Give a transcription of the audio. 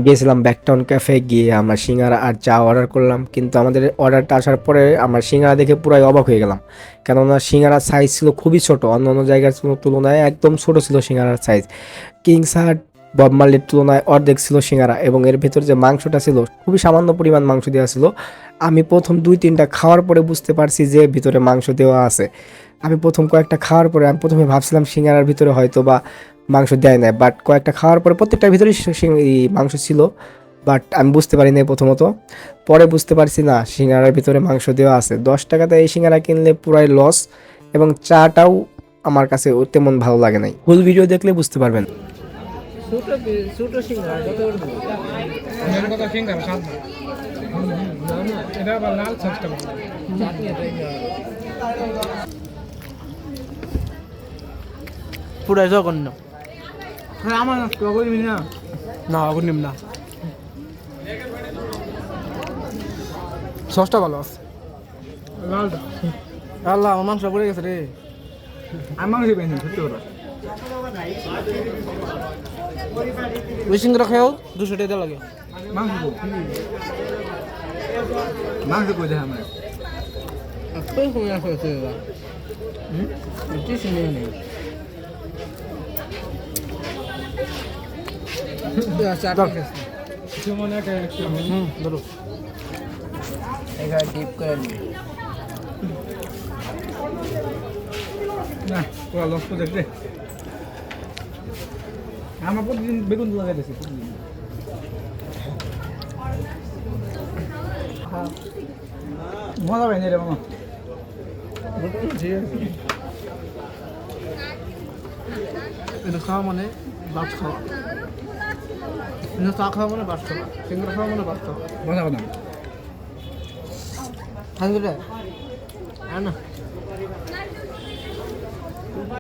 গিয়েছিলাম ব্যাকটাউন ক্যাফে, গিয়ে আমরা সিঙ্গারা আর চা অর্ডার করলাম। কিন্তু আমাদের অর্ডারটা আসার পরে আমরা সিঙ্গারা দেখে পুরাই অবাক হয়ে গেলাম, কেননা সিঙ্গারার সাইজ ছিল খুবই ছোট, অন্য অন্য জায়গার তুলনায় একদম ছোট ছিল সিঙ্গারার সাইজ। কিংস হাট বব মার্লির তুলনায় অর্ধেক ছিল সিঙ্গারা, এবং এর ভেতর যে মাংসটা ছিল খুবই সামান্য পরিমাণ মাংস দেওয়া ছিল। আমি প্রথম 2-3টা খাওয়ার পরে বুঝতে পারছি যে ভিতরে মাংস দেওয়া আছে। আমি প্রথম কয়েকটা খাওয়ার পরে আমি প্রথমে ভাবছিলাম সিঙ্গারার ভিতরে হয়তো বা মাংস দেয় না, বাট কয়েকটা খাওয়ার পরে প্রত্যেকটার ভিতরেই এই মাংস ছিল। বাট আমি বুঝতে পারি নাই প্রথমত, পরে বুঝতে পারছি না সিঙ্গারার ভিতরে মাংস দেওয়া আছে। 10 টাকাতে এই সিঙ্গারা কিনলে পুরাই লস, এবং চাটাও আমার কাছে তেমন ভালো লাগে নাই। ফুল ভিডিও দেখলে বুঝতে পারবেন। ছোট সিঙ্গারা কত করে দেবো? মেন কথা সিঙ্গারা স্বাদ না। না না, এটা আবার লাল সসটা ভালো। চাটনি এটা পুরাই জঘন্য। হ্যাঁ আমার কগই না। না অগুন নিম না। সসটা ভালো আছে। লালটা। আল্লাহ আমার মাংস পড়ে গেছে রে। আমি মাংস পেয়েছি সত্যি কথা। ওই সিঙ্গারা খেয়েও 200 টাকা লাগে। মাংস কো? মাংস কই দেখা আমার। কই কই আসে এটা? কি সিঙ্গারা নেই? চাটনি কেমন একটা ধরো এখানে ডিপ করে নি। না পুরো লস তো দেখতে। আমার প্রতিদিন বেগুন লাগাই দিয়েছি প্রতিদিন। মজা পাই না রে মামা। এটা খাওয়া মানে ভাত খাওয়া, এটা চা খাওয়া মানে ভাত খাওয়া, সিঙ্গারা খাওয়া মানে ভাত খাওয়া। মজা কথা। খাই রে আর না